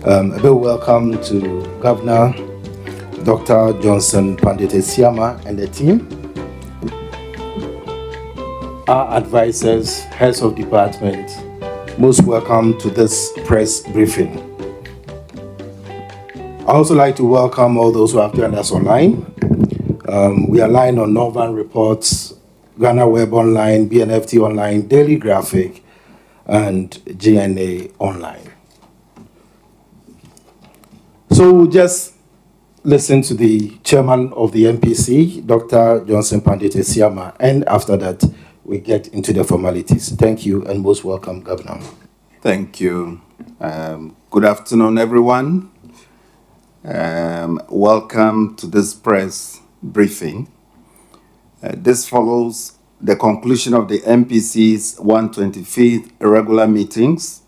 A big welcome to Governor Dr. Johnson Pandete-Siama and the team, our advisors, heads of department. Most welcome to this press briefing. I also like to welcome all those who have joined us online. We are live on Northern Reports, Ghana Web Online, BNFT Online, Daily Graphic, and GNA Online. So we'll just listen to the chairman of the MPC, Dr. Johnson Pandete-Siama, and after that, we get into the formalities. Thank you, and most welcome, Governor. Thank you. Good afternoon, everyone. Welcome to this press briefing. This follows the conclusion of the MPC's 125th regular meetings,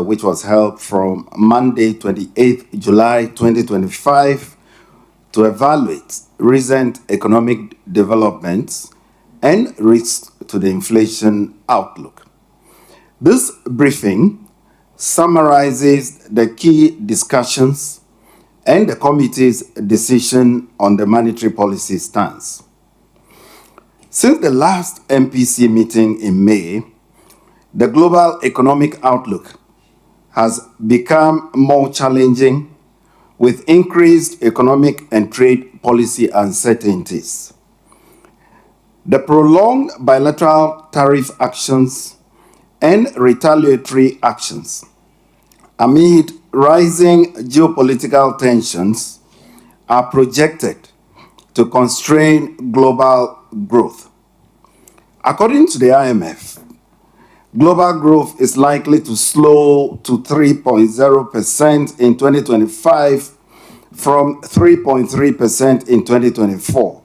which was held from Monday, 28th July 2025, to evaluate recent economic developments and risks to the inflation outlook. This briefing summarizes the key discussions and the committee's decision on the monetary policy stance. Since the last MPC meeting in May, the global economic outlook has become more challenging with increased economic and trade policy uncertainties. The prolonged bilateral tariff actions and retaliatory actions amid rising geopolitical tensions are projected to constrain global growth. According to the IMF, global growth is likely to slow to 3.0% in 2025 from 3.3% in 2024.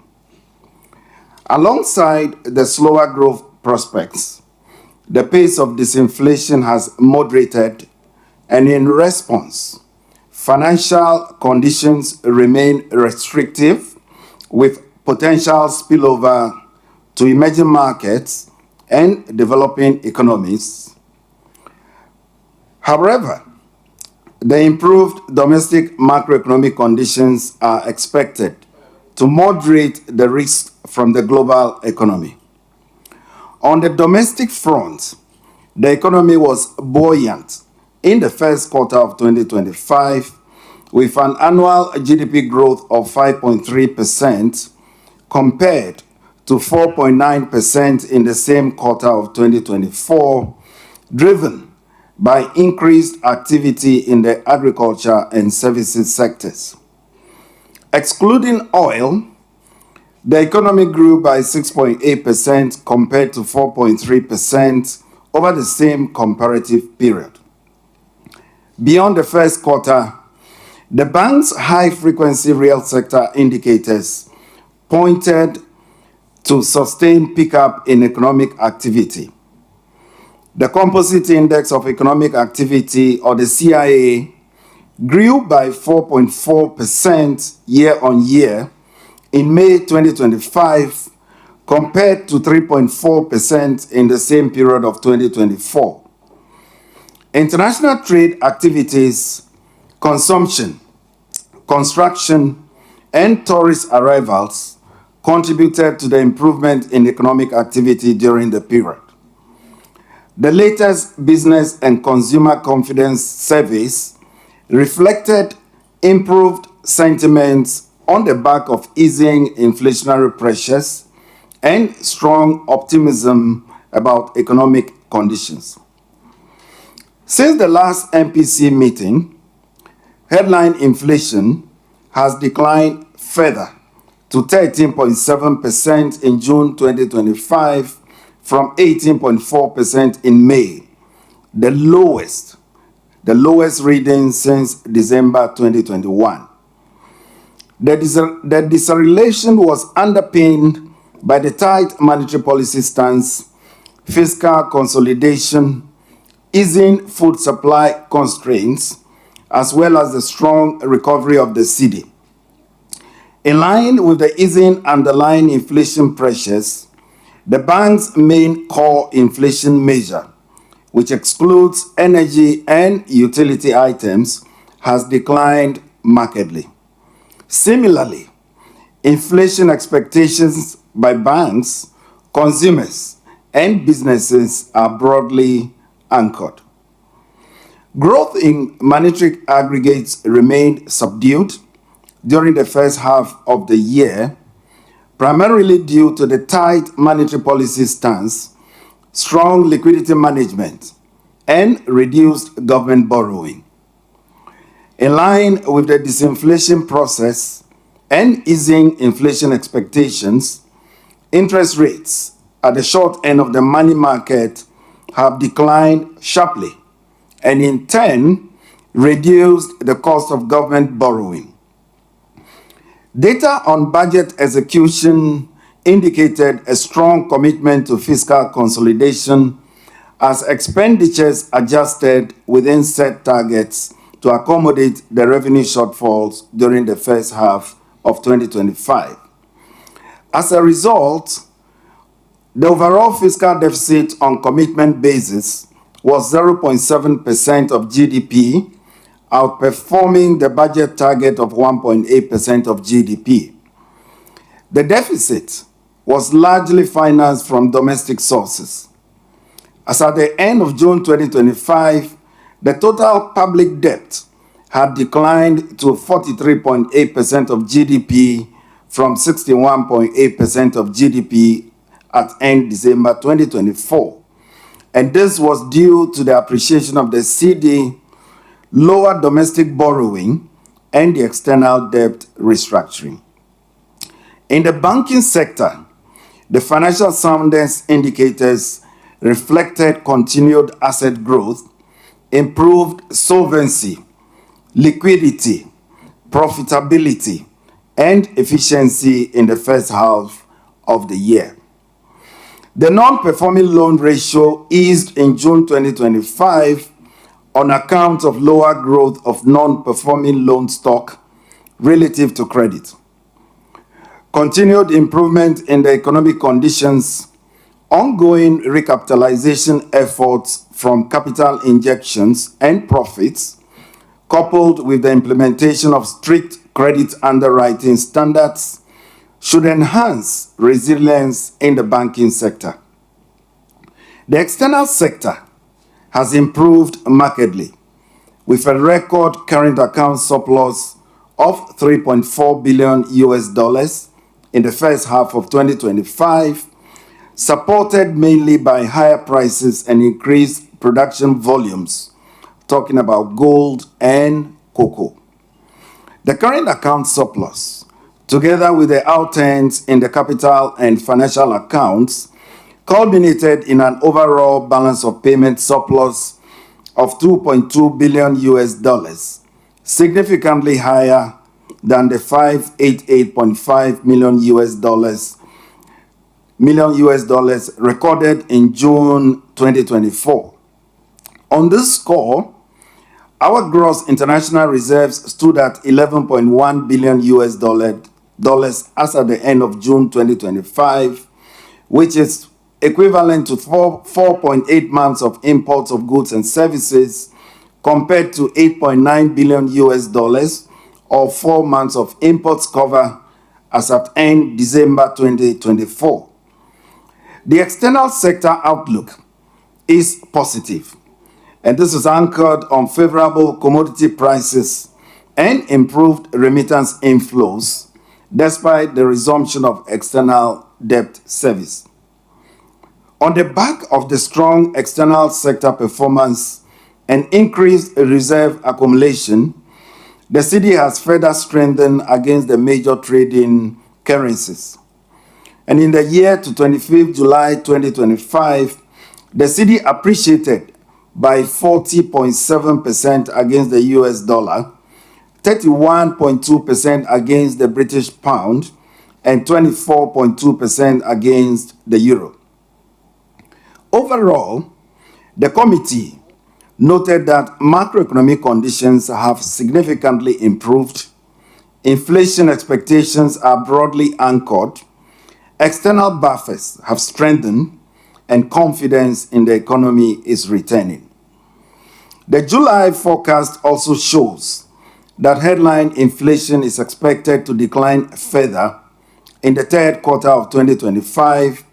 Alongside the slower growth prospects, the pace of disinflation has moderated, and in response, financial conditions remain restrictive with potential spillover to emerging markets and developing economies. However, the improved domestic macroeconomic conditions are expected to moderate the risk from the global economy. On the domestic front, the economy was buoyant in the first quarter of 2025, with an annual GDP growth of 5.3% compared to 4.9% in the same quarter of 2024, driven by increased activity in the agriculture and services sectors. Excluding oil, the economy grew by 6.8% compared to 4.3% over the same comparative period. Beyond the first quarter, the bank's high-frequency real sector indicators pointed to sustained pickup in economic activity. The Composite Index of Economic Activity, or the CIA, grew by 4.4% year-on-year in May 2025 compared to 3.4% in the same period of 2024. International trade activities, consumption, construction, and tourist arrivals contributed to the improvement in economic activity during the period. The latest Business and Consumer Confidence surveys reflected improved sentiments on the back of easing inflationary pressures and strong optimism about economic conditions. Since the last MPC meeting, headline inflation has declined further to 13.7% in June 2025 from 18.4% in May, the lowest reading since December 2021. The deceleration was underpinned by the tight monetary policy stance, fiscal consolidation, easing food supply constraints, as well as the strong recovery of the cedi. In line with the easing underlying inflation pressures, the bank's main core inflation measure, which excludes energy and utility items, has declined markedly. Similarly, inflation expectations by banks, consumers, and businesses are broadly anchored. Growth in monetary aggregates remained subdued during the first half of the year, primarily due to the tight monetary policy stance, strong liquidity management, and reduced government borrowing. In line with the disinflation process and easing inflation expectations, interest rates at the short end of the money market have declined sharply and in turn reduced the cost of government borrowing. Data on budget execution indicated a strong commitment to fiscal consolidation as expenditures adjusted within set targets to accommodate the revenue shortfalls during the first half of 2025. As a result, the overall fiscal deficit on commitment basis was 0.7% of GDP, outperforming the budget target of 1.8% of GDP. The deficit was largely financed from domestic sources. As at the end of June 2025, the total public debt had declined to 43.8% of GDP from 61.8% of GDP at end December 2024. And this was due to the appreciation of the cedi, lower domestic borrowing, and the external debt restructuring. In the banking sector, the financial soundness indicators reflected continued asset growth, improved solvency, liquidity, profitability, and efficiency in the first half of the year. The non-performing loan ratio eased in June 2025 on account of lower growth of non-performing loan stock relative to credit. Continued improvement in the economic conditions, ongoing recapitalization efforts from capital injections and profits, coupled with the implementation of strict credit underwriting standards, should enhance resilience in the banking sector. The external sector has improved markedly, with a record current account surplus of $3.4 billion in the first half of 2025, supported mainly by higher prices and increased production volumes, talking about gold and cocoa. The current account surplus, together with the outturns in the capital and financial accounts, culminated in an overall balance of payment surplus of $2.2 billion, significantly higher than the $588.5 million recorded in June 2024. On this score, our gross international reserves stood at $11.1 billion as at the end of June 2025, which is equivalent to 4.8 months of imports of goods and services, compared to $8.9 billion or 4 months of imports cover as at end December 2024. The external sector outlook is positive, and this is anchored on favorable commodity prices and improved remittance inflows, despite the resumption of external debt service. On the back of the strong external sector performance and increased reserve accumulation, the cedi has further strengthened against the major trading currencies. And in the year to 25th July 2025, the cedi appreciated by 40.7% against the US dollar, 31.2% against the British pound, and 24.2% against the euro. Overall, the committee noted that macroeconomic conditions have significantly improved, inflation expectations are broadly anchored, external buffers have strengthened, and confidence in the economy is returning. The July forecast also shows that headline inflation is expected to decline further in the third quarter of 2025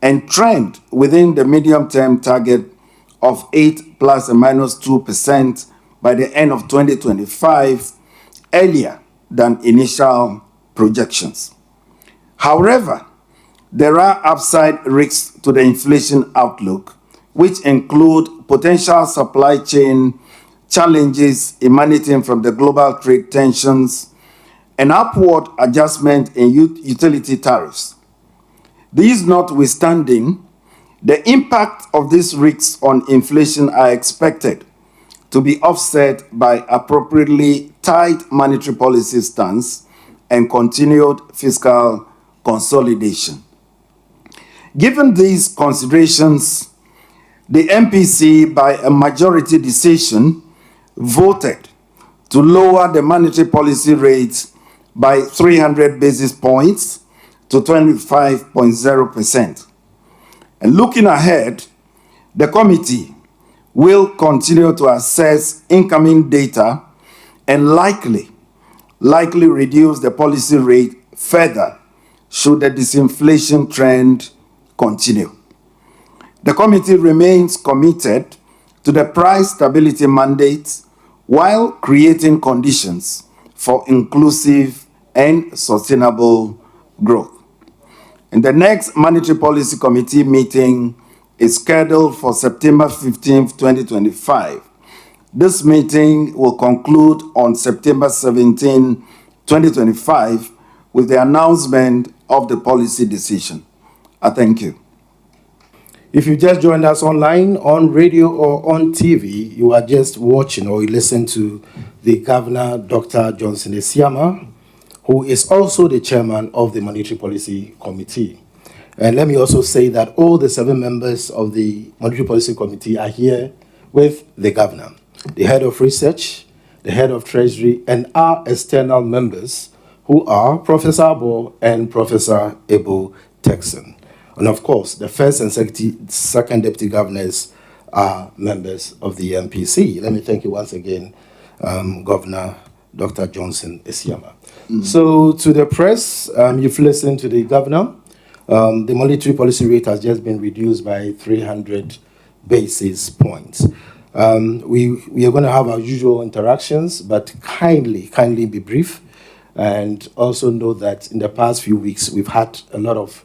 and trend within the medium-term target of 8 plus or minus 2% by the end of 2025, earlier than initial projections. However, there are upside risks to the inflation outlook, which include potential supply chain challenges emanating from the global trade tensions, an upward adjustment in utility tariffs. These notwithstanding, the impact of these risks on inflation are expected to be offset by appropriately tight monetary policy stance and continued fiscal consolidation. Given these considerations, the MPC, by a majority decision, voted to lower the monetary policy rate by 300 basis points to 25.0%. And looking ahead, the committee will continue to assess incoming data and likely reduce the policy rate further should the disinflation trend continue. The committee remains committed to the price stability mandate while creating conditions for inclusive and sustainable growth. And the next Monetary Policy Committee meeting is scheduled for September 15, 2025. This meeting will conclude on September 17, 2025, with the announcement of the policy decision. I thank you. If you just joined us online, on radio or on TV, you are just watching or you listen to the Governor, Dr. Johnson Esiama, who is also the chairman of the Monetary Policy Committee. And let me also say that all the 7 members of the Monetary Policy Committee are here with the governor, the head of research, the head of treasury, and our external members, who are Professor Abo and Professor Ebo Texan. And of course, the first and second deputy governors are members of the MPC. Let me thank you once again, Governor Dr. Johnson Esiama. So to the press, you've listened to the governor. The monetary policy rate has just been reduced by 300 basis points. We are going to have our usual interactions, but kindly be brief. And also know that in the past few weeks, we've had a lot of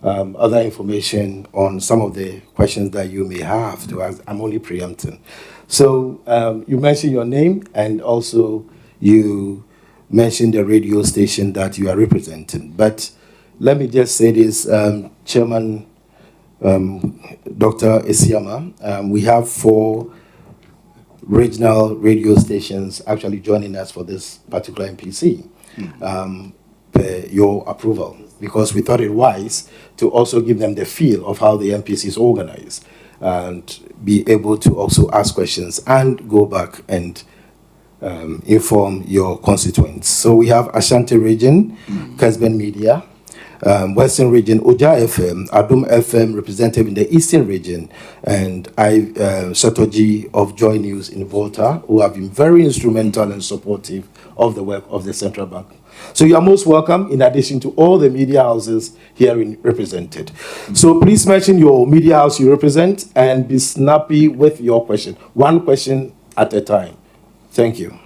other information on some of the questions that you may have to ask. I'm only preempting. So you mentioned your name, and also you mentioned the radio station that you are representing. But let me just say this, Chairman Dr. Esiama, we have 4 regional radio stations actually joining us for this particular MPC, per your approval, because we thought it wise to also give them the feel of how the MPC is organized and be able to also ask questions and go back and inform your constituents. So we have Ashanti Region, Kesben Media, Western Region, Oja FM, Adum FM, representative in the Eastern Region, and Satoji of Joy News in Volta, who have been very instrumental and supportive of the work of the Central Bank. So you are most welcome, in addition to all the media houses here represented. So please mention your media house you represent and be snappy with your question. 1 question at a time. Thank you.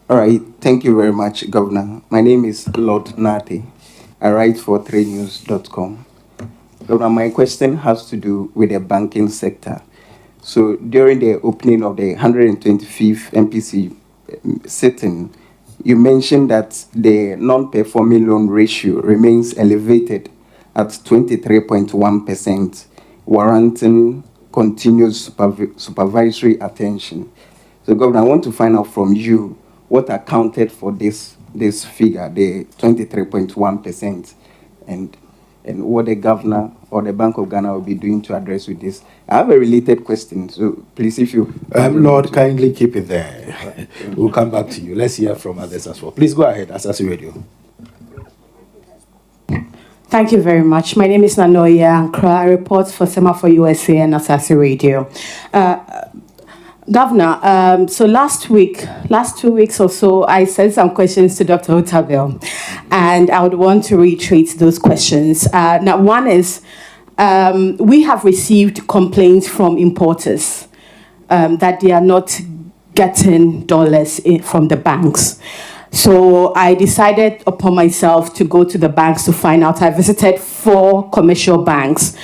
All right, thank you very much, Governor. My name is Lord Nate. I write for tradenews.com. Governor, my question has to do with the banking sector. So during the opening of the 125th Mpc sitting, you mentioned that the non-performing loan ratio remains elevated at 23.1%, warranting continuous supervisory attention. So, Governor, I want to find out from you what accounted for this figure, the 23.1%, and what the governor or the Bank of Ghana will be doing to address with this. I have a related question, so please, if you... Lord, kindly keep it there. We'll come back to you. Let's hear from others as well. Please go ahead, Asasi Radio. Thank you very much. My name is Nanoya Ankra. I report for Semaphore USA and Asasi Radio. Governor, so last 2 weeks or so, I sent some questions to Dr. Otabil, and I would want to reiterate those questions. Now, one is, we have received complaints from importers that they are not getting dollars from the banks. So I decided upon myself to go to the banks to find out. I visited 4 commercial banks,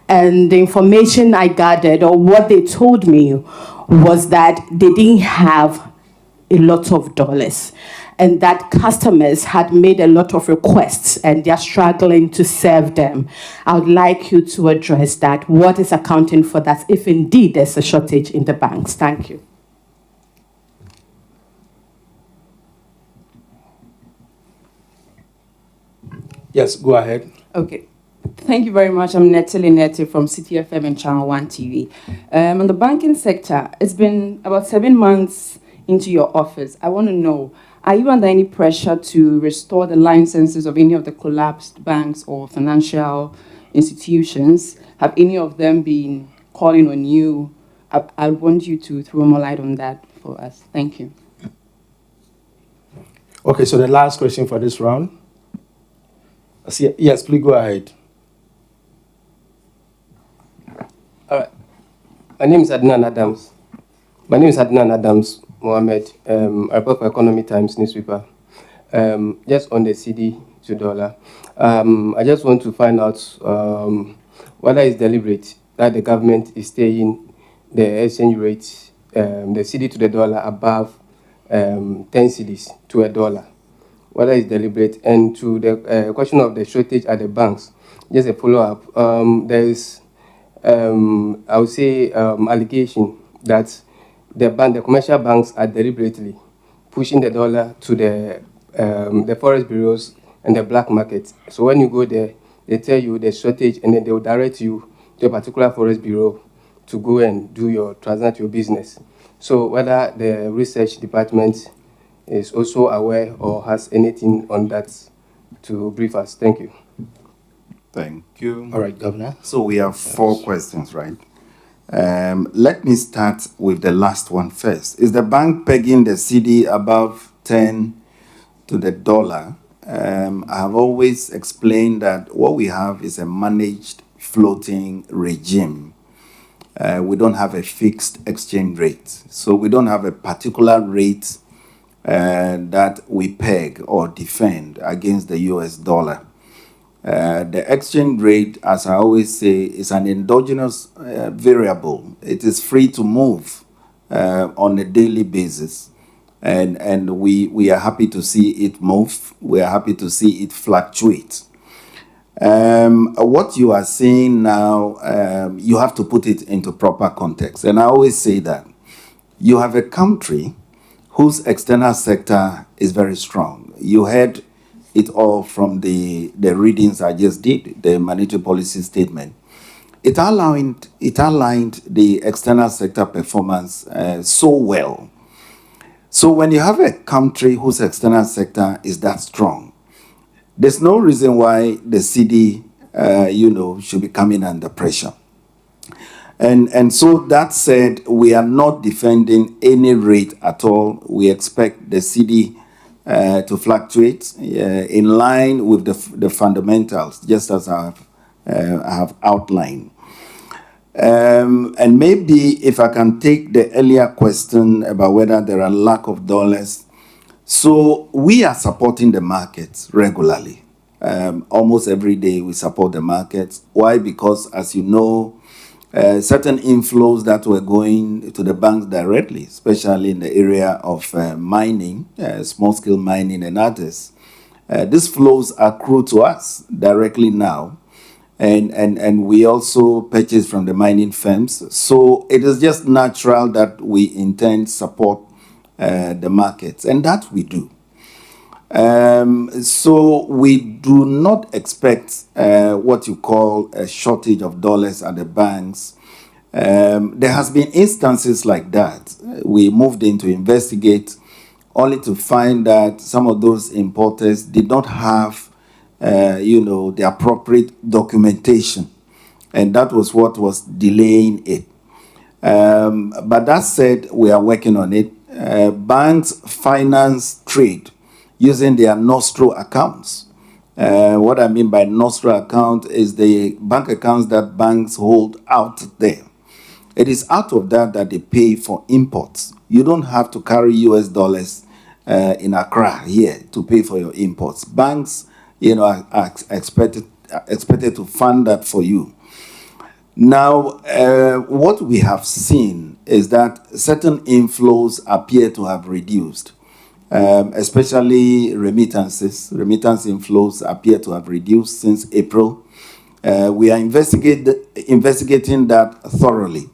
and the information I gathered, or what they told me, was that they didn't have a lot of dollars, and that customers had made a lot of requests and they're struggling to serve them. I would like you to address that. What is accounting for that, if indeed there's a shortage in the banks? Thank you. Yes, go ahead. Okay. Thank you very much. I'm Neti from City FM and Channel 1 TV. On the banking sector, it's been about 7 months into your office. I want to know, are you under any pressure to restore the licenses of any of the collapsed banks or financial institutions? Have any of them been calling on you? I want you to throw more light on that for us. Thank you. Okay, so the last question for this round. Yes, please go ahead. All right. My name is Adnan Adams Mohammed. I report for Economy Times newspaper. Just on the CD to dollar. I just want to find out whether it's deliberate that the government is staying the exchange rate, the CD to the dollar above 10 CDs to a dollar. Whether it's deliberate. And to the question of the shortage at the banks, just a follow-up. There is, I would say, allegation that the commercial banks are deliberately pushing the dollar to the forest bureaus and the black market. So when you go there, they tell you the shortage, and then they will direct you to a particular forest bureau to go and do your transact your business. So whether the research department is also aware or has anything on that to brief us. Thank you. Thank you. All right, Governor. So we have 4 questions, right? Let me start with the last one first. Is the bank pegging the CD above 10 to the dollar? I have always explained that what we have is a managed floating regime. We don't have a fixed exchange rate. So we don't have a particular rate that we peg or defend against the US dollar. The exchange rate, as I always say, is an endogenous variable. It is free to move on a daily basis. And we are happy to see it move. We are happy to see it fluctuate. What you are seeing now, you have to put it into proper context. And I always say that you have a country whose external sector is very strong. You heard it all from the readings I just did, the monetary policy statement. It aligned the external sector performance so well. So when you have a country whose external sector is that strong, there's no reason why the CD, should be coming under pressure. And so that said, we are not defending any rate at all. We expect the CD to fluctuate in line with the fundamentals, just as I have outlined. And maybe if I can take the earlier question about whether there are lack of dollars. So we are supporting the markets regularly. Almost every day we support the markets. Why? Because, as you know, certain inflows that were going to the banks directly, especially in the area of mining, small-scale mining and others, these flows accrue to us directly now. And we also purchase from the mining firms. So it is just natural that we intend to support the markets, and that we do. So we do not expect what you call a shortage of dollars at the banks. There has been instances like that. We moved in to investigate, only to find that some of those importers did not have the appropriate documentation. And that was what was delaying it. But that said, we are working on it. Banks finance trade using their Nostro accounts. What I mean by Nostro account is the bank accounts that banks hold out there. It is out of that they pay for imports. You don't have to carry US dollars in Accra here to pay for your imports. Banks, are expected to fund that for you. Now, what we have seen is that certain inflows appear to have reduced, especially remittances. Remittance inflows appear to have reduced since April. We are investigating that thoroughly.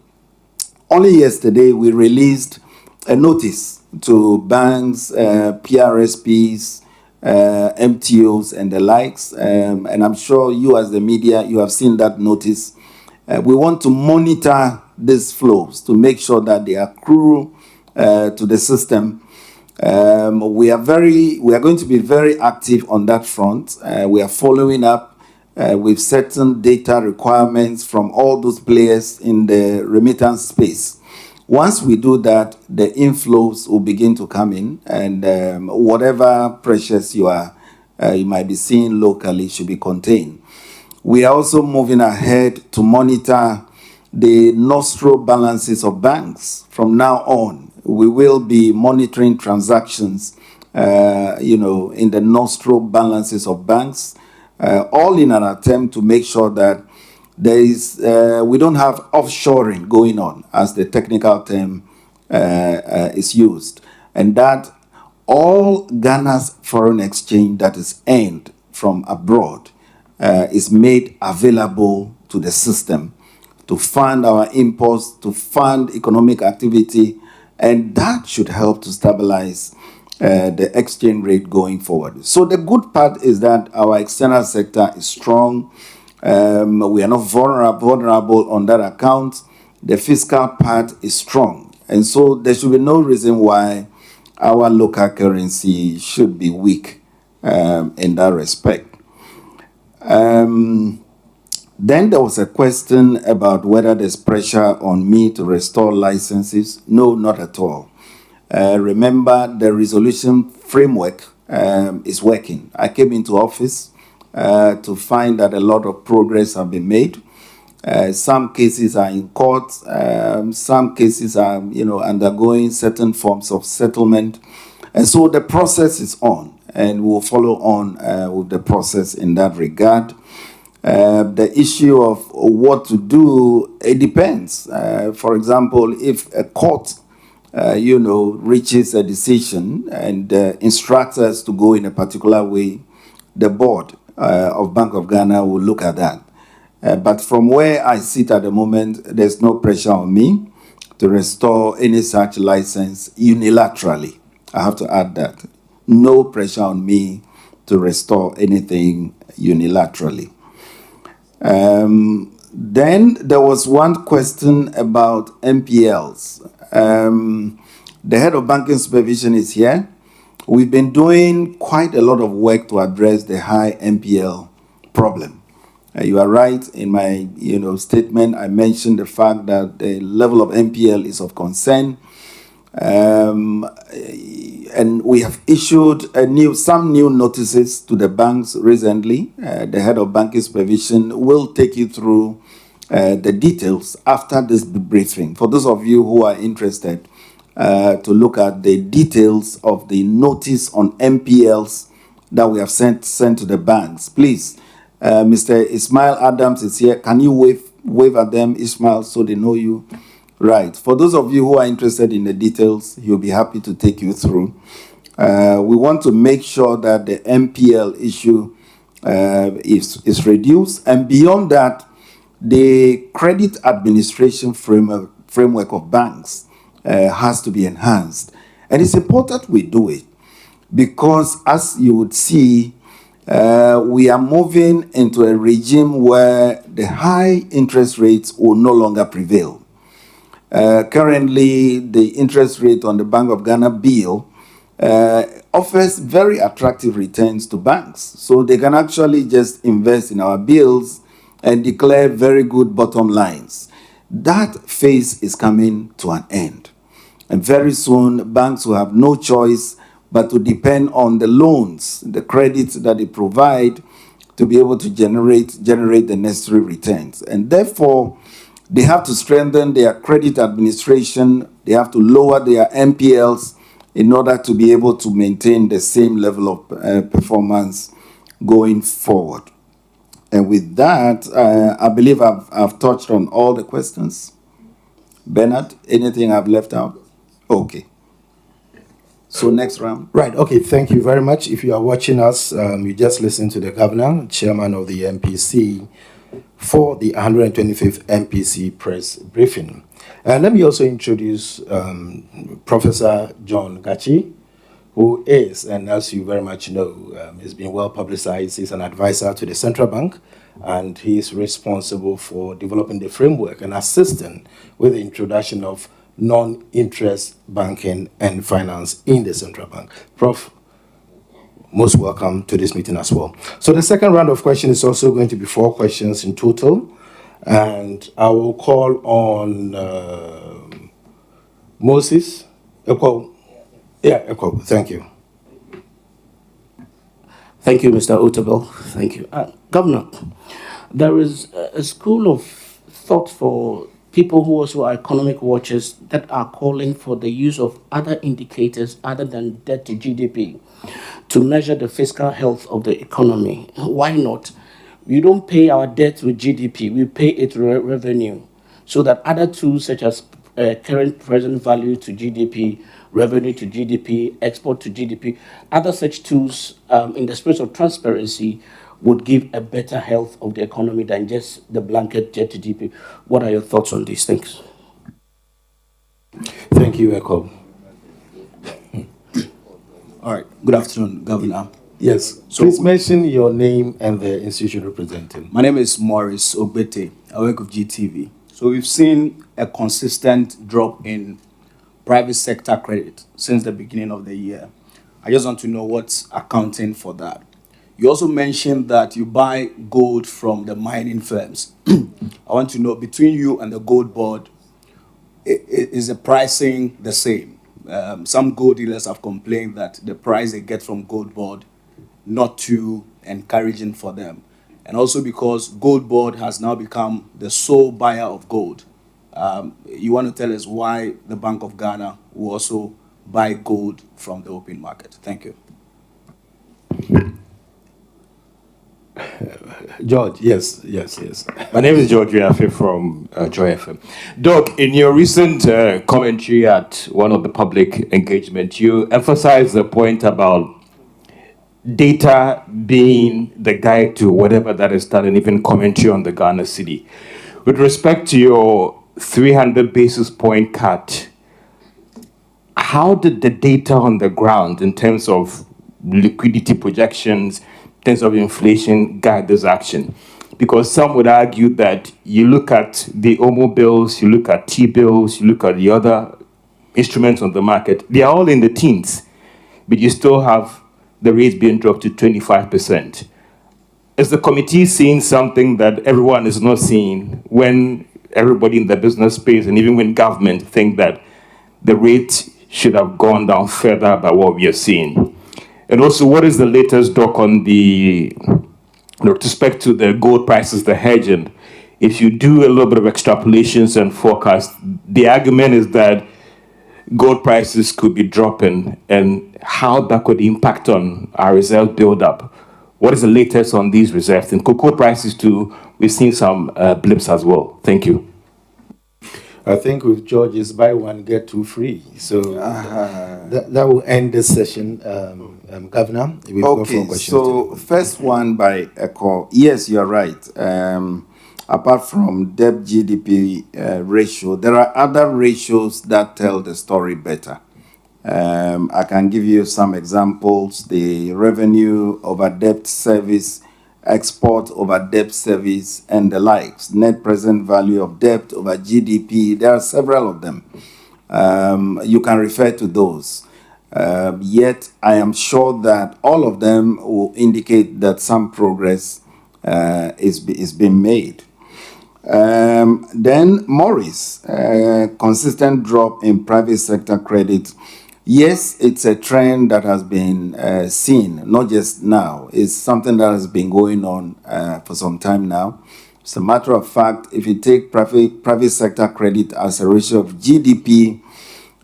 Only yesterday, we released a notice to banks, PRSPs, MTOs, and the likes. And I'm sure you as the media, you have seen that notice. We want to monitor these flows to make sure that they accrue to the system. We are going to be very active on that front. We are following up with certain data requirements from all those players in the remittance space. Once we do that, the inflows will begin to come in, and whatever pressures you might be seeing locally should be contained. We are also moving ahead to monitor the Nostro balances of banks. From now on, we will be monitoring transactions, in the Nostro balances of banks, all in an attempt to make sure that we don't have offshoring going on, as the technical term is used, and that all Ghana's foreign exchange that is earned from abroad is made available to the system to fund our imports, to fund economic activity, and that should help to stabilize the exchange rate going forward. So the good part is that our external sector is strong. We are not vulnerable on that account. The fiscal part is strong. And so there should be no reason why our local currency should be weak in that respect. Then there was a question about whether there's pressure on me to restore licenses. No, not at all. Remember, the resolution framework is working. I came into office to find that a lot of progress have been made. Some cases are in court. Some cases are, undergoing certain forms of settlement. And so the process is on, and we'll follow on with the process in that regard. The issue of what to do, it depends. For example, if a court, reaches a decision and instructs us to go in a particular way, the board of Bank of Ghana will look at that. But from where I sit at the moment, there's no pressure on me to restore any such license unilaterally. I have to add that. No pressure on me to restore anything unilaterally. Then there was one question about MPLs. The head of banking supervision is here. We've been doing quite a lot of work to address the high MPL problem. You are right. In my statement, I mentioned the fact that the level of MPL is of concern. And we have issued some new notices to the banks recently. The head of banking supervision will take you through the details after this briefing. For those of you who are interested to look at the details of the notice on MPLs that we have sent to the banks, please, Mr. Ismail Adams is here. Can you wave at them, Ismail, so they know you? Right. For those of you who are interested in the details, he'll be happy to take you through. We want to make sure that the MPL issue is reduced. And beyond that, the credit administration framework of banks has to be enhanced. And it's important we do it because, as you would see, we are moving into a regime where the high interest rates will no longer prevail. Currently, the interest rate on the Bank of Ghana bill offers very attractive returns to banks. So they can actually just invest in our bills and declare very good bottom lines. That phase is coming to an end. And very soon, banks will have no choice but to depend on the loans, the credits that they provide to be able to generate the necessary returns. And therefore, they have to strengthen their credit administration. They have to lower their NPLs in order to be able to maintain the same level of performance going forward. And with that, I believe I've touched on all the questions. Bernard, anything I've left out? Okay. So next round. Right. Okay. Thank you very much. If you are watching us, you just listened to the governor, chairman of the MPC, for the 125th Mpc Press Briefing. Let me also introduce Professor John Gachi, who is, and as you very much know, has been well publicized. He's an advisor to the central bank, and he is responsible for developing the framework and assisting with the introduction of non-interest banking and finance in the central bank. Prof, most welcome to this meeting as well. So the second round of questions is also going to be 4 questions in total, and I will call on Moses. Thank you. Thank you, Mr. Otabel. Thank you. Governor, there is a school of thought for people who also are economic watchers that are calling for the use of other indicators other than debt to GDP to measure the fiscal health of the economy. Why not? We don't pay our debt with GDP, we pay it revenue, so that other tools such as current present value to GDP, revenue to GDP, export to GDP, other such tools in the spirit of transparency would give a better health of the economy than just the blanket debt to GDP. What are your thoughts on these things? Thank you, Echo. All right. Good afternoon, Governor. Yes. So please mention your name and the institution representing. My name is Maurice Ogbete. I work with GTV. So we've seen a consistent drop in private sector credit since the beginning of the year. I just want to know what's accounting for that. You also mentioned that you buy gold from the mining firms. I want to know, between you and the gold board, is the pricing the same? Some gold dealers have complained that the price they get from gold board not too encouraging for them. And also because gold board has now become the sole buyer of gold. You want to tell us why the Bank of Ghana will also buy gold from the open market? Thank you. George, yes. My name is George Riafe from Joy FM. Doc, in your recent commentary at one of the public engagement, you emphasized the point about data being the guide to whatever that is done, and even commentary on the Ghana city. With respect to your 300 basis point cut, how did the data on the ground in terms of liquidity projections, in terms of inflation, guide this action? Because some would argue that you look at the OMO bills, you look at T-bills, you look at the other instruments on the market, they are all in the teens, but you still have the rates being dropped to 25%. Is the committee seeing something that everyone is not seeing when everybody in the business space and even when government think that the rate should have gone down further by what we are seeing? And also, what is the latest, Doc, on the with respect to the gold prices, the hedging? If you do a little bit of extrapolations and forecasts, the argument is that gold prices could be dropping and how that could impact on our reserve buildup. What is the latest on these reserves? And cocoa prices too, we've seen some blips as well. Thank you. I think with George is buy one, get two free. So that will end this session. Governor, we've got 4 questions. So first one by Echo. Yes, you're right. Apart from debt GDP ratio, there are other ratios that tell the story better. I can give you some examples. The revenue over debt service, export over debt service, and the likes. Net present value of debt over GDP. There are several of them. You can refer to those. Yet, I am sure that all of them will indicate that some progress is being made. Then Morris, consistent drop in private sector credit. Yes, it's a trend that has been seen, not just now. It's something that has been going on for some time now. As a matter of fact, if you take private sector credit as a ratio of GDP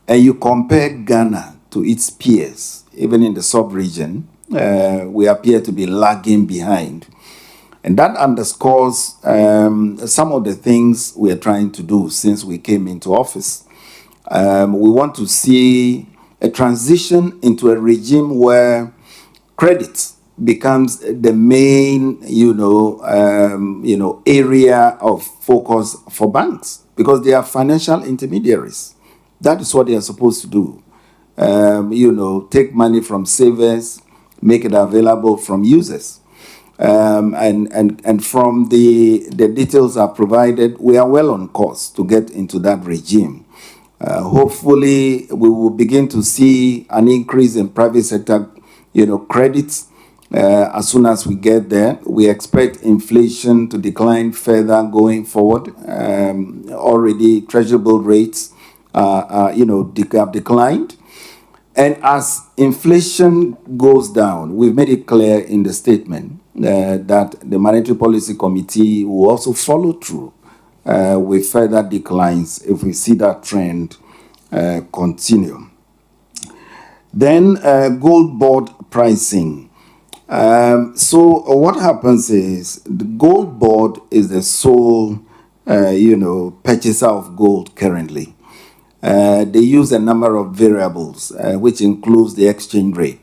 and you compare Ghana to its peers, even in the sub-region, we appear to be lagging behind. And that underscores some of the things we are trying to do since we came into office. We want to see a transition into a regime where credit becomes the main, area of focus for banks, because they are financial intermediaries. That is what they are supposed to do. Take money from savers, make it available from users. And from the details are provided, we are well on course to get into that regime. Hopefully, we will begin to see an increase in private sector, credits as soon as we get there. We expect inflation to decline further going forward. Already, treasury bill rates have declined. And as inflation goes down, we've made it clear in the statement that the Monetary Policy Committee will also follow through with further declines if we see that trend continue. Then gold board pricing. So what happens is the gold board is the sole, purchaser of gold currently. They use a number of variables, which includes the exchange rate.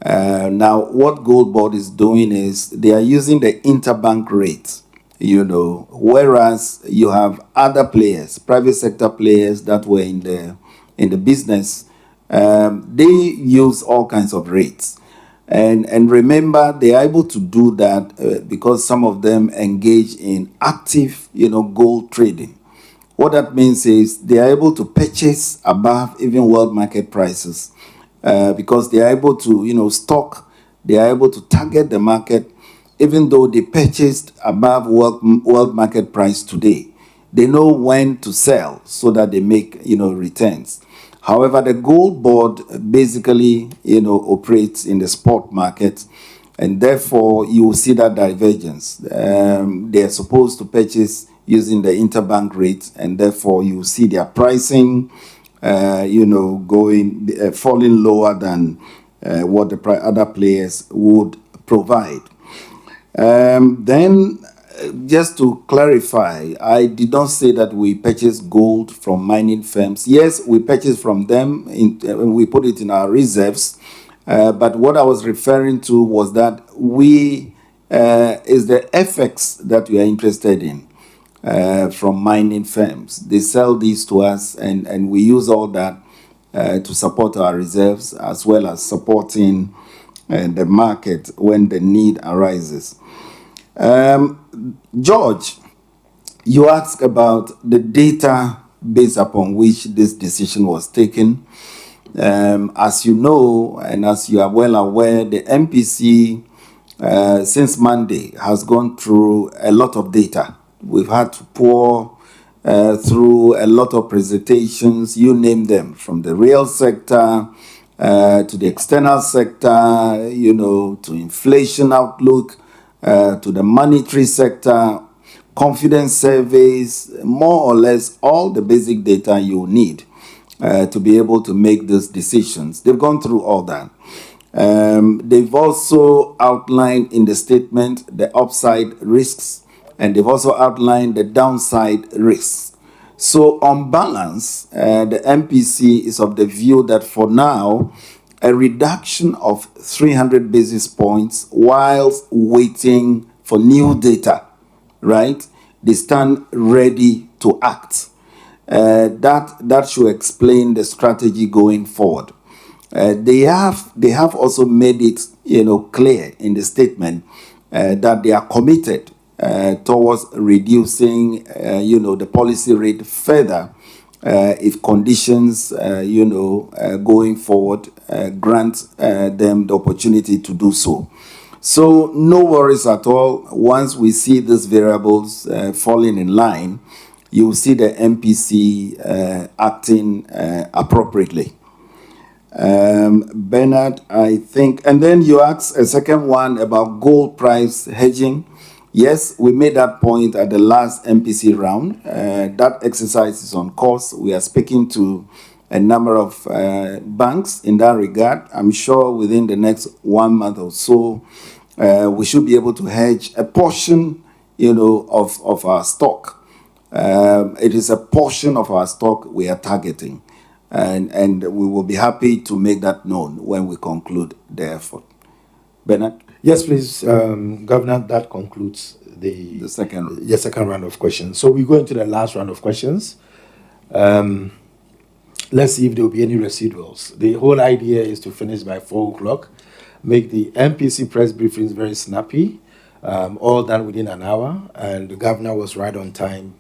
Now, what Gold Board is doing is they are using the interbank rate, whereas you have other players, private sector players that were in the business, they use all kinds of rates. And remember, they are able to do that because some of them engage in active, gold trading. What that means is they are able to purchase above even world market prices because they are able to, stock, they are able to target the market, even though they purchased above world market price today. They know when to sell so that they make, returns. However, the gold board basically, operates in the spot market, and therefore you will see that divergence. They are supposed to purchase using the interbank rate, and therefore you see their pricing, falling lower than what the other players would provide. Then, just to clarify, I did not say that we purchase gold from mining firms. Yes, we purchase from them, we put it in our reserves, but what I was referring to was that is the FX that we are interested in. From mining firms. They sell these to us, and we use all that to support our reserves as well as supporting the market when the need arises. George, you asked about the data based upon which this decision was taken. As you know, and as you are well aware, the MPC since Monday has gone through a lot of data. We've had to pour through a lot of presentations, you name them, from the real sector to the external sector, to inflation outlook, to the monetary sector, confidence surveys, more or less all the basic data you need to be able to make those decisions. They've gone through all that. They've also outlined in the statement the upside risks, and they've also outlined the downside risks. So on balance, the MPC is of the view that for now, a reduction of 300 basis points whilst waiting for new data, right? They stand ready to act. That should explain the strategy going forward. They have also made it, clear in the statement that they are committed towards reducing, the policy rate further if conditions, going forward, grant them the opportunity to do so. So no worries at all. Once we see these variables falling in line, you will see the MPC acting appropriately. Bernard, I think, and then you asked a second one about gold price hedging. Yes, we made that point at the last MPC round. That exercise is on course. We are speaking to a number of banks in that regard. I'm sure within the next 1 month or so, we should be able to hedge a portion, of our stock. It is a portion of our stock we are targeting. And we will be happy to make that known when we conclude the effort. Bernard? Yes, please, Governor, that concludes the second round of questions. So we go into the last round of questions. Let's see if there will be any residuals. The whole idea is to finish by 4 o'clock, make the Mpc press briefings very snappy, all done within an hour, and the governor was right on time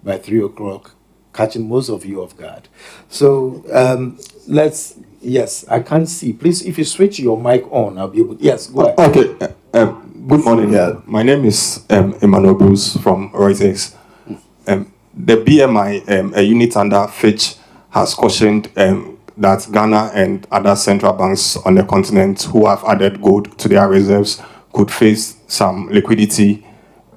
by 3 o'clock, catching most of you off guard. So yes, I can't see. Please, if you switch your mic on, I'll be able to, yes, go ahead. Okay, good morning. Yeah, my name is Emmanuel Bruce from Reuters. The BMI, a unit under Fitch, has cautioned that Ghana and other central banks on the continent who have added gold to their reserves could face some liquidity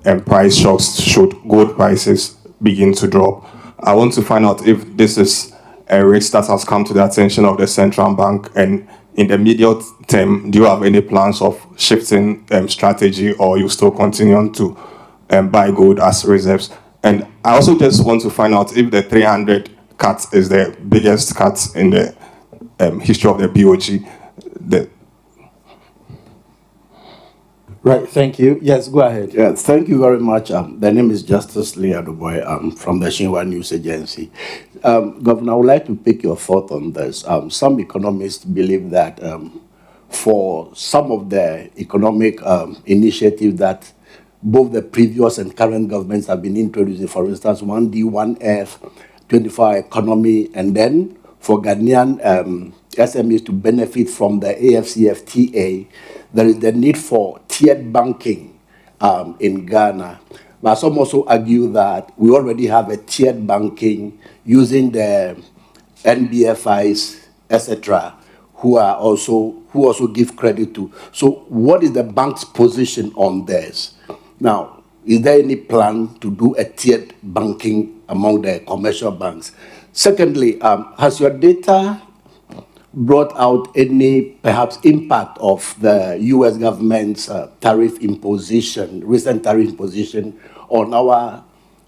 and price shocks should gold prices begin to drop. I want to find out if this is a risk that has come to the attention of the central bank, and in the immediate term, do you have any plans of shifting strategy, or you still continue to buy gold as reserves? And I also just want to find out if the 300 cut is the biggest cut in the history of the BOG. Right, thank you. Yes, go ahead. Yeah, thank you very much. The name is Justice Lee Aduboy. I'm from the Xinhua News Agency. Governor, I would like to pick your thought on this. Some economists believe that for some of the economic initiatives that both the previous and current governments have been introducing, for instance, 1D, 1F, 24-hour economy, and then for Ghanaian SMEs to benefit from the AFCFTA, there is the need for tiered banking in Ghana. But some also argue that we already have a tiered banking using the NBFIs, etc., who also give credit to. So what is the bank's position on this? Now, is there any plan to do a tiered banking among the commercial banks? Secondly, has your data brought out any perhaps impact of the U.S. government's tariff imposition, recent tariff imposition on our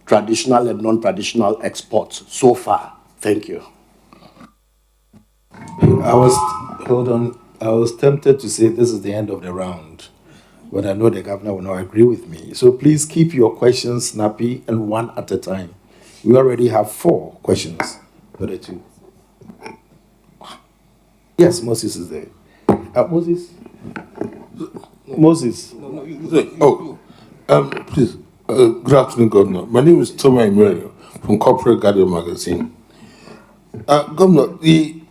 traditional and non-traditional exports so far? Thank you. I was tempted to say this is the end of the round, but I know the governor will not agree with me. So please keep your questions snappy and one at a time. We already have 4 questions for the 2. Yes, Moses is there. Moses? Moses. Please. Good afternoon, Governor. My name is Thomas Emmanuel from Corporate Guardian Magazine. Governor,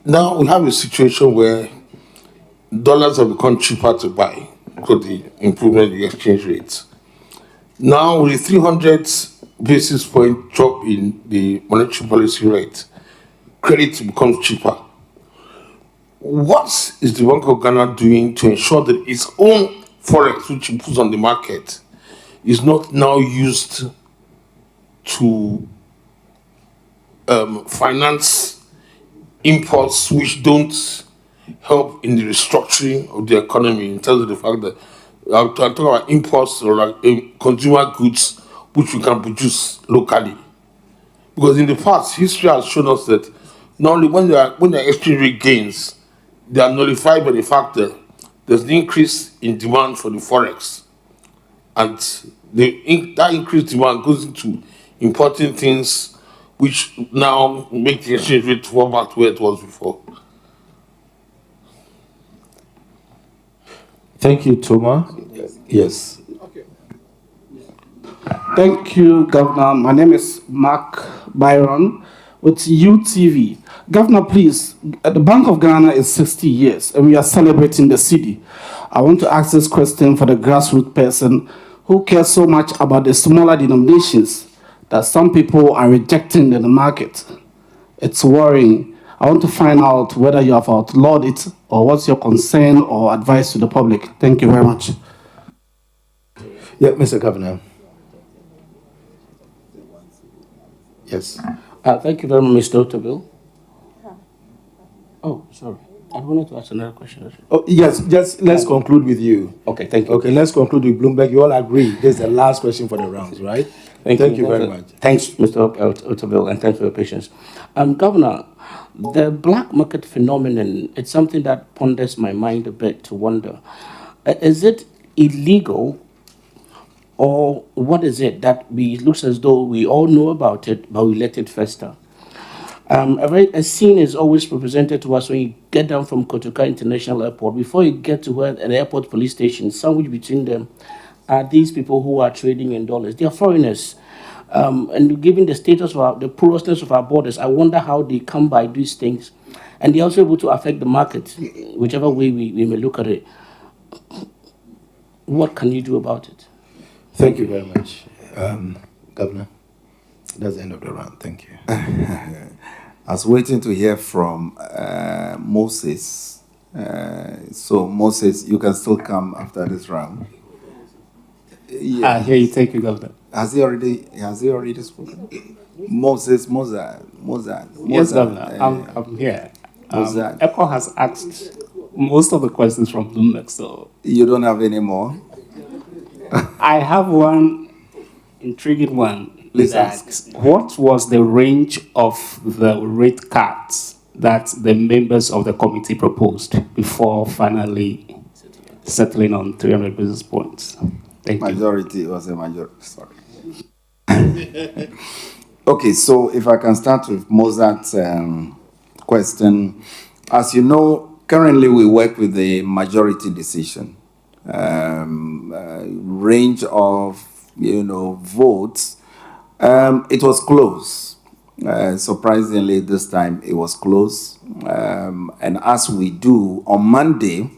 now we have a situation where dollars have become cheaper to buy because of the improvement in the exchange rates. Now, with the 300 basis point drop in the monetary policy rate, credit becomes cheaper. What is the Bank of Ghana doing to ensure that its own forex, which it puts on the market, is not now used to finance imports which don't help in the restructuring of the economy, in terms of the fact that I'm talking about imports or like consumer goods which we can produce locally? Because in the past, history has shown us that not only when the exchange rate gains, they are nullified by the fact that there's an increase in demand for the forex, and that increased demand goes into importing things which now make the exchange rate fall back to where it was before. Thank you, Thomas. Yes. Okay. Thank you, Governor. My name is Mark Byron with UTV. Governor, please, the Bank of Ghana is 60 years and we are celebrating the city. I want to ask this question for the grassroots person who cares so much about the smaller denominations that some people are rejecting in the market. It's worrying. I want to find out whether you have outlawed it or what's your concern or advice to the public. Thank you very much. Yeah, Mr. Governor. Yes. Thank you very much, Mr. Otabil. Oh, sorry. I wanted to ask another question. Oh, yes, just let's conclude with you. Okay, thank you. Okay, let's conclude with Bloomberg. You all agree this is the last question for the rounds, right? Thank you very much. Thanks, Mr. Otabil, and thanks for your patience. Governor, the black market phenomenon, it's something that ponders my mind a bit to wonder. Is it illegal or what is it that it looks as though we all know about it, but we let it fester? A scene is always represented to us when you get down from Kotoka International Airport. Before you get to where an airport police station, sandwiched between them are these people who are trading in dollars. They are foreigners. And given the status of the porousness of our borders, I wonder how they come by these things. And they're also able to affect the market, whichever way we may look at it. What can you do about it? Thank you very much. Governor, that's the end of the round. Thank you. I was waiting to hear from Moses. So Moses, you can still come after this round. I hear you. Thank you, Governor. Has he already spoken? Moses. Yes, Governor. I'm here. ECHO has asked most of the questions from Bloomberg, so you don't have any more? I have one intriguing one. Please ask. What was the range of the rate cuts that the members of the committee proposed before finally settling on 300 basis points? Thank you. Majority was a majority. Sorry. Okay, so if I can start with Mozart's question. As you know, currently we work with the majority decision. Range of, votes. It was close. Surprisingly, this time it was close. And as we do on Monday,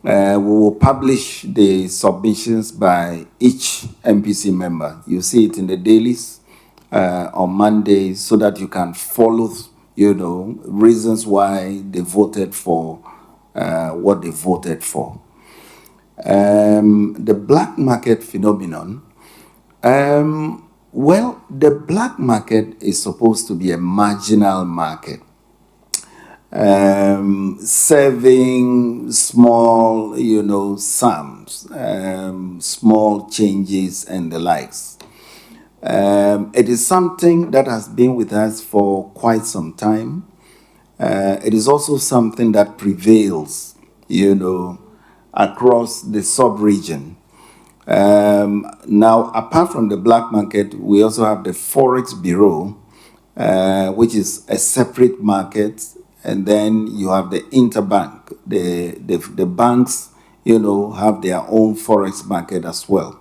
we will publish the submissions by each MPC member. You see it in the dailies on Monday so that you can follow, reasons why they voted for what they voted for. The black market phenomenon. Well, the black market is supposed to be a marginal market, serving small, sums, small changes and the likes. It is something that has been with us for quite some time. It is also something that prevails, across the sub-region. Now, apart from the black market, we also have the Forex Bureau, which is a separate market, and then you have the interbank. The banks, have their own Forex market as well.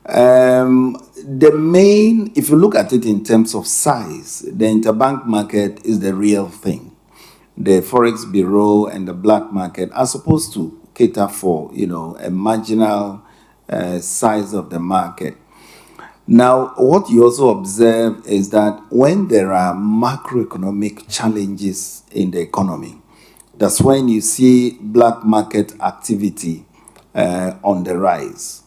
The main, if you look at it in terms of size, the interbank market is the real thing. The Forex Bureau and the black market are supposed to cater for, a marginal size of the market. Now, what you also observe is that when there are macroeconomic challenges in the economy, that's when you see black market activity on the rise.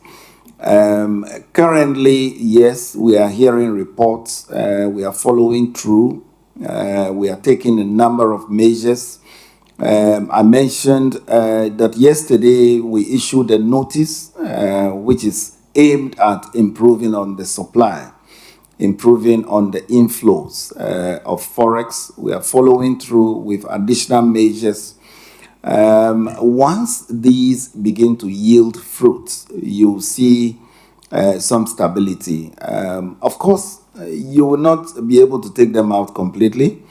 Currently, yes, we are hearing reports. We are following through. We are taking a number of measures. I mentioned that yesterday we issued a notice which is aimed at improving on the supply, improving on the inflows of Forex. We are following through with additional measures. Once these begin to yield fruits, you see some stability. Of course, you will not be able to take them out completely.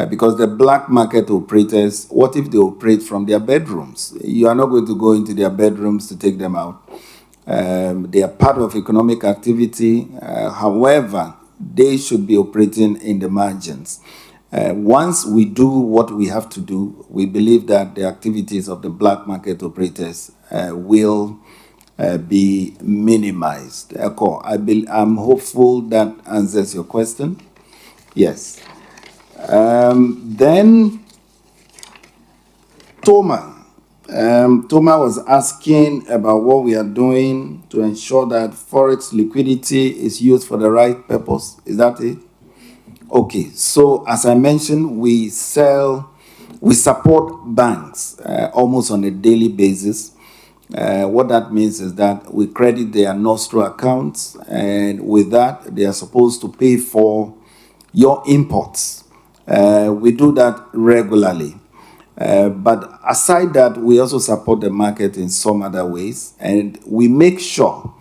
Because the black market operators, what if they operate from their bedrooms? You are not going to go into their bedrooms to take them out. They are part of economic activity. However, they should be operating in the margins. Once we do what we have to do, we believe that the activities of the black market operators will be minimized. I'm hopeful that answers your question. Yes. Then Thomas. Thomas was asking about what we are doing to ensure that forex liquidity is used for the right purpose. Is that it? Okay, so as I mentioned, we support banks almost on a daily basis. What that means is that we credit their Nostro accounts, and with that, they are supposed to pay for your imports. We do that regularly. But aside that, we also support the market in some other ways, and we make sure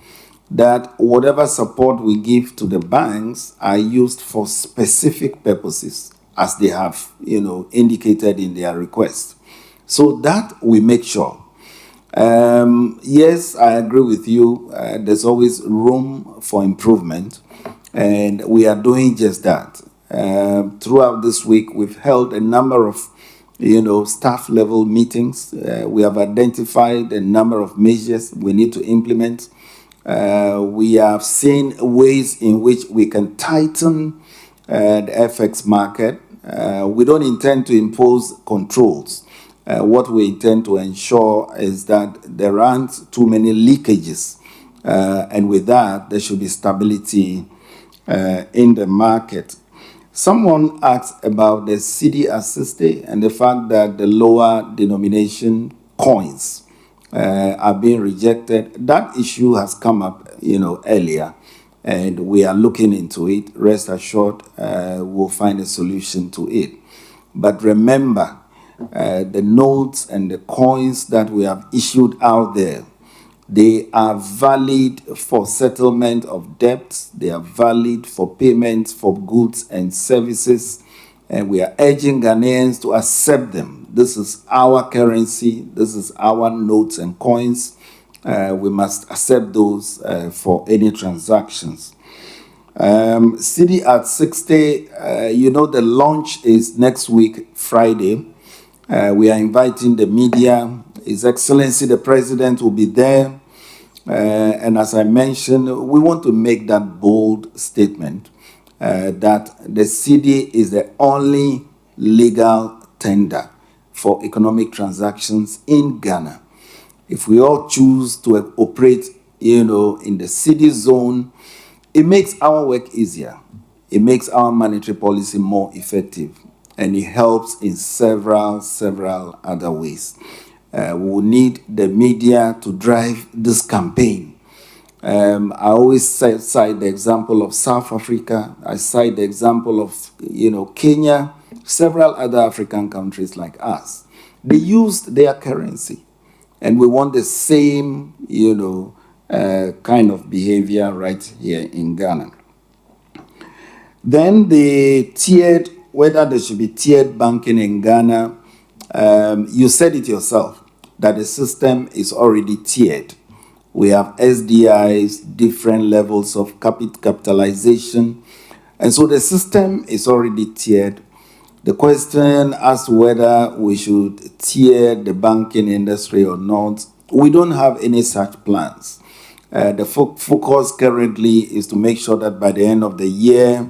that whatever support we give to the banks are used for specific purposes, as they have, indicated in their request. So that we make sure. Yes, I agree with you. There's always room for improvement, and we are doing just that. Throughout this week, we've held a number of staff level meetings. We have identified a number of measures we need to implement. We have seen ways in which we can tighten the FX market. We don't intend to impose controls. What we intend to ensure is that there aren't too many leakages. And with that, there should be stability in the market. Someone asked about the CD assisted and the fact that the lower denomination coins are being rejected. That issue has come up, earlier, and we are looking into it. Rest assured, we'll find a solution to it. But remember, the notes and the coins that we have issued out there, they are valid for settlement of debts. They are valid for payments for goods and services. And we are urging Ghanaians to accept them. This is our currency. This is our notes and coins. We must accept those for any transactions. CD at 60, the launch is next week, Friday. We are inviting the media. His Excellency the President will be there. And as I mentioned, we want to make that bold statement that the CD is the only legal tender for economic transactions in Ghana. If we all choose to operate, in the CD zone, it makes our work easier. It makes our monetary policy more effective, and it helps in several other ways. We will need the media to drive this campaign. I always cite the example of South Africa. I cite the example of, Kenya, several other African countries like us. They used their currency, and we want the same, kind of behavior right here in Ghana. Then whether there should be tiered banking in Ghana, you said it yourself, that the system is already tiered. We have SDIs, different levels of capitalization. And so the system is already tiered. The question as to whether we should tier the banking industry or not, we don't have any such plans. The focus currently is to make sure that by the end of the year,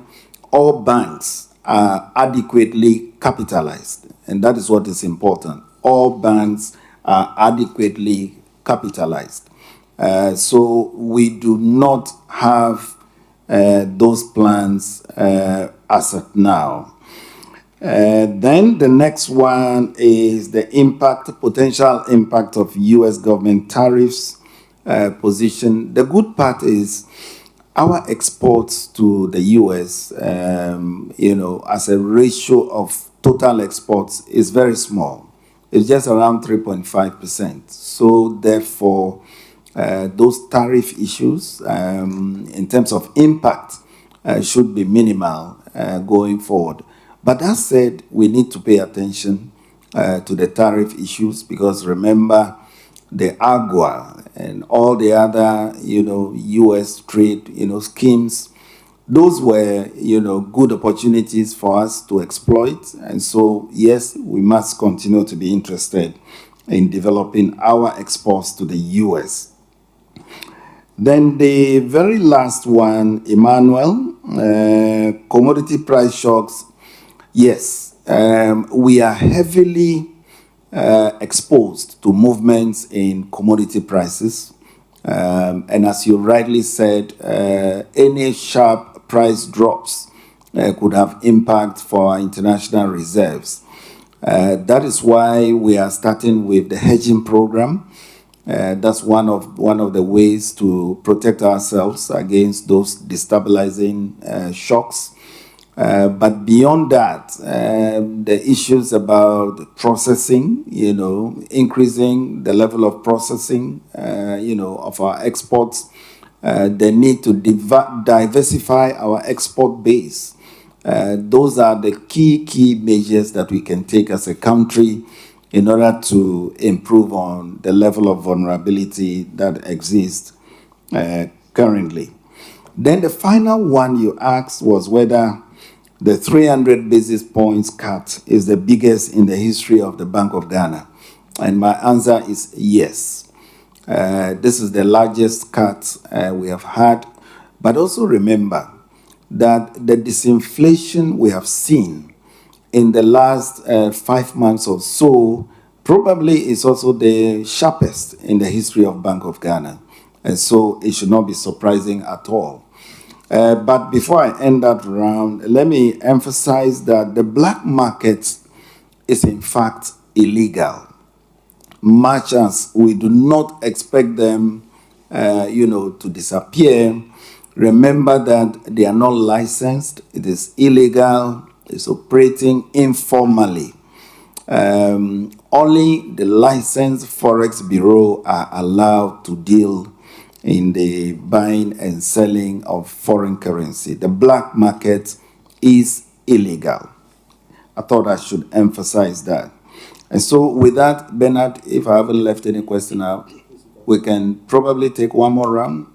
all banks are adequately capitalized. And that is what is important. All banks are adequately capitalized. So we do not have those plans as of now. Then the next one is the potential impact of U.S. government tariffs position. The good part is our exports to the U.S., as a ratio of total exports is very small. It's just around 3.5%. So therefore, those tariff issues, in terms of impact, should be minimal going forward. But that said, we need to pay attention to the tariff issues, because remember, the AGUA and all the other, U.S. trade, schemes, those were, good opportunities for us to exploit. And so, yes, we must continue to be interested in developing our exports to the US. Then the very last one, Emmanuel, commodity price shocks. Yes, we are heavily exposed to movements in commodity prices. And as you rightly said, any sharp price drops could have impact for our international reserves. That is why we are starting with the hedging program. That's one of the ways to protect ourselves against those destabilizing shocks. But beyond that, the issues about processing, increasing the level of processing, of our exports, the need to diversify our export base. Those are the key measures that we can take as a country in order to improve on the level of vulnerability that exists currently. Then the final one you asked was whether the 300 basis points cut is the biggest in the history of the Bank of Ghana. And my answer is yes. This is the largest cut we have had. But also remember that the disinflation we have seen in the last 5 months or so probably is also the sharpest in the history of Bank of Ghana. And so it should not be surprising at all. But before I end that round, let me emphasize that the black market is in fact illegal, much as we do not expect them, to disappear. Remember that they are not licensed. It is illegal. It's operating informally. Only the licensed Forex Bureau are allowed to deal in the buying and selling of foreign currency. The black market is illegal. I thought I should emphasize that. And so with that, Bernard, if I haven't left any question out, we can probably take one more round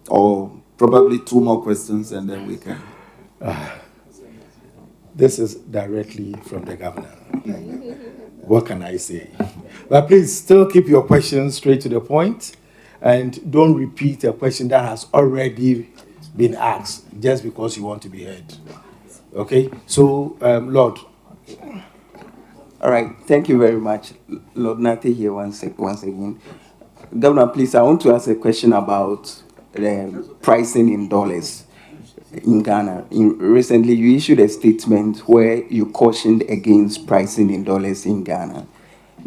or probably two more questions and then we can. This is directly from the governor. What can I say? But please still keep your questions straight to the point and don't repeat a question that has already been asked just because you want to be heard. Okay? So, Lord. All right. Thank you very much. Lord Nate here once again. Governor, please, I want to ask a question about pricing in dollars in Ghana. Recently, you issued a statement where you cautioned against pricing in dollars in Ghana.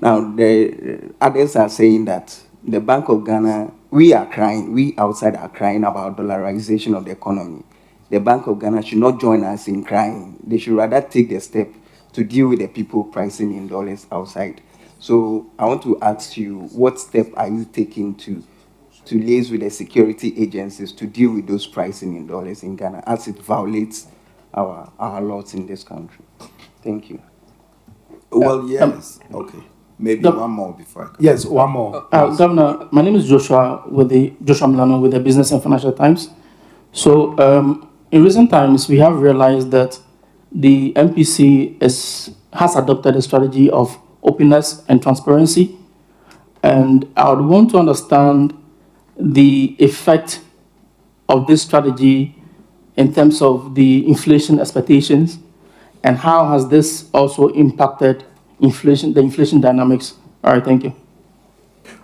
Now, the others are saying that the Bank of Ghana, we outside are crying about dollarization of the economy. The Bank of Ghana should not join us in crying. They should rather take the step to deal with the people pricing in dollars outside. So I want to ask you, what step are you taking to liaise with the security agencies to deal with those pricing in dollars in Ghana as it violates our laws in this country? Thank you. Well, yes. Okay. Maybe one more before I go. Yes, one more. Governor, my name is Joshua Milano with the Business and Financial Times. So in recent times, we have realized that the MPC has adopted a strategy of openness and transparency. And I would want to understand the effect of this strategy in terms of the inflation expectations and how has this also impacted the inflation dynamics. All right, thank you.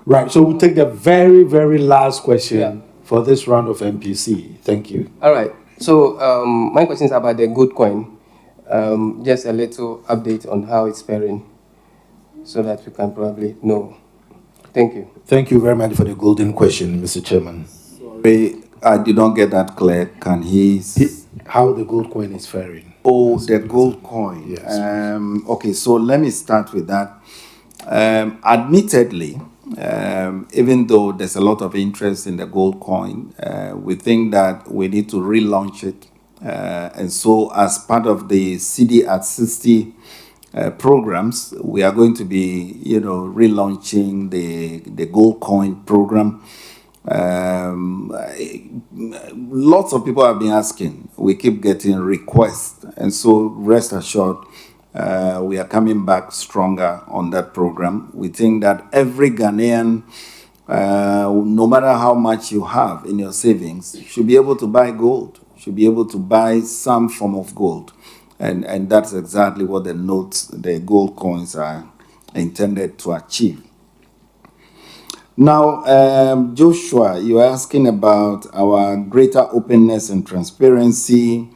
Right, so we'll take the very, very last question for this round of MPC. Thank you. All right, so my question is about the gold coin. Just a little update on how it's faring so that we can probably know. Thank you. Thank you very much for the golden question, Mr. Chairman. Sorry, I did not get that clear. Can he... How the gold coin is faring. Oh, the gold coin. Yes. Okay, so let me start with that. Admittedly, even though there's a lot of interest in the gold coin, we think that we need to relaunch it. And so as part of the CD at 60 programs, we are going to be, relaunching the gold coin program. Lots of people have been asking. We keep getting requests. And so rest assured, we are coming back stronger on that program. We think that every Ghanaian, no matter how much you have in your savings, should be able to buy gold, should be able to buy some form of gold. And that's exactly what the notes, the gold coins are intended to achieve. Now, Joshua, you're asking about our greater openness and transparency.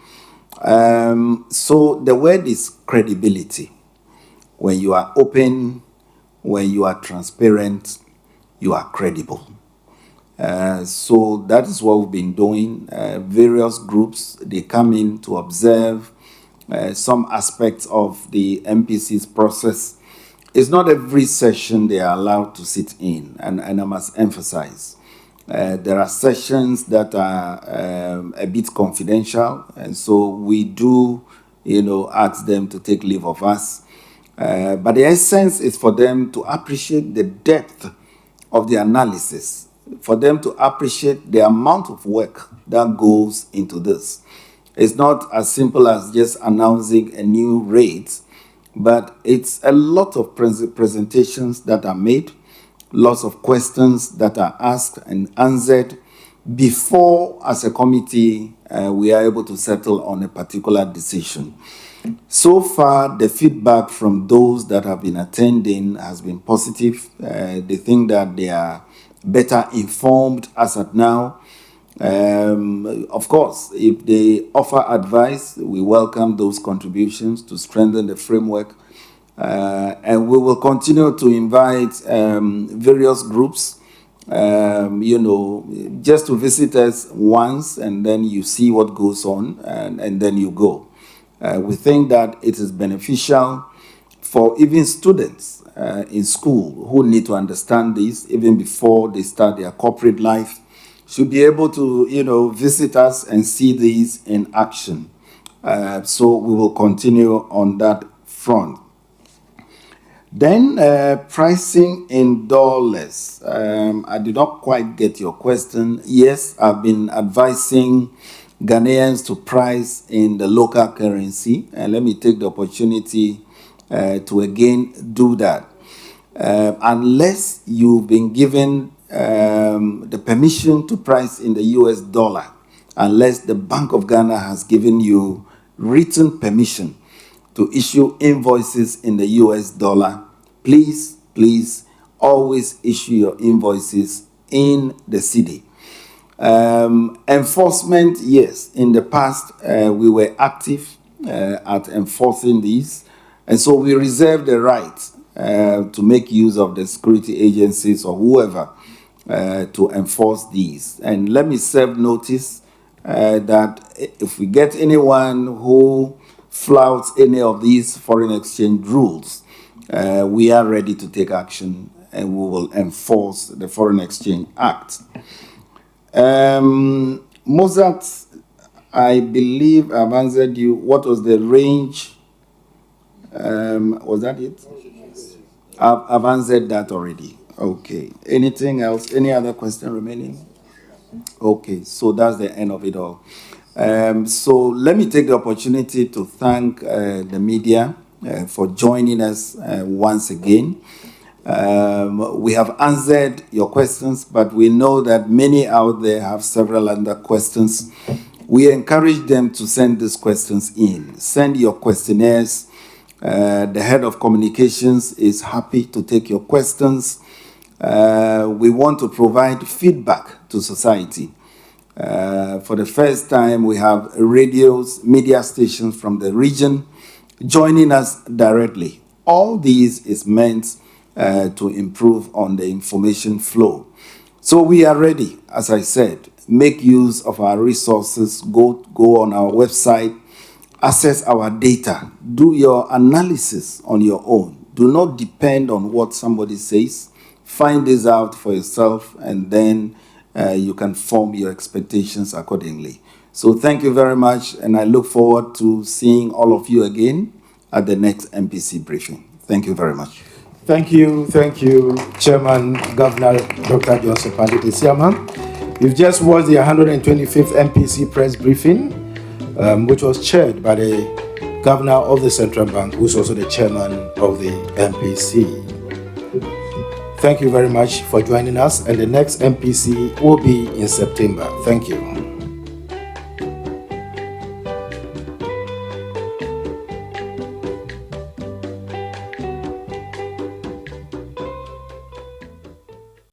So the word is credibility. When you are open, when you are transparent, you are credible. So that is what we've been doing. Various groups, they come in to observe some aspects of the MPC's process. It's not every session they are allowed to sit in, and I must emphasize. There are sessions that are a bit confidential, and so we do, ask them to take leave of us. But the essence is for them to appreciate the depth of the analysis, for them to appreciate the amount of work that goes into this. It's not as simple as just announcing a new rate, but it's a lot of presentations that are made, lots of questions that are asked and answered before, as a committee, we are able to settle on a particular decision. So far, the feedback from those that have been attending has been positive. They think that they are better informed as at now. Of course, if they offer advice, we welcome those contributions to strengthen the framework. And we will continue to invite various groups, just to visit us once, and then you see what goes on, and then you go. We think that it is beneficial for even students in school who need to understand this even before they start their corporate life, should be able to, visit us and see these in action. So we will continue on that front. Then pricing in dollars. I did not quite get your question. Yes, I've been advising Ghanaians to price in the local currency. And let me take the opportunity to again do that. Unless you've been given the permission to price in the US dollar, unless the Bank of Ghana has given you written permission to issue invoices in the US dollar, please always issue your invoices in the cedi. Enforcement, yes, in the past we were active at enforcing these, and so we reserve the right to make use of the security agencies or whoever to enforce these. And let me serve notice that if we get anyone who flouts any of these foreign exchange rules, we are ready to take action, and we will enforce the Foreign Exchange Act. Mozart, I believe I've answered you. What was the range? Was that it? I've answered that already. Okay. Anything else? Any other question remaining? Okay, so that's the end of it all. So let me take the opportunity to thank the media for joining us once again. We have answered your questions, but we know that many out there have several other questions. We encourage them to send these questions in. Send your questionnaires. The head of communications is happy to take your questions. We want to provide feedback to society. For the first time, we have radios, media stations from the region joining us directly. All these is meant to improve on the information flow. So we are ready, as I said. Make use of our resources. Go on our website, access our data, do your analysis on your own. Do not depend on what somebody says. Find this out for yourself, and then you can form your expectations accordingly. So thank you very much, and I look forward to seeing all of you again at the next MPC briefing. Thank you very much. Thank you, Chairman Governor Dr. Johnson Panditi Siama. You've just watched the 125th Mpc Press Briefing, which was chaired by the Governor of the Central Bank, who's also the Chairman of the MPC. Thank you very much for joining us, and the next MPC will be in September. Thank you.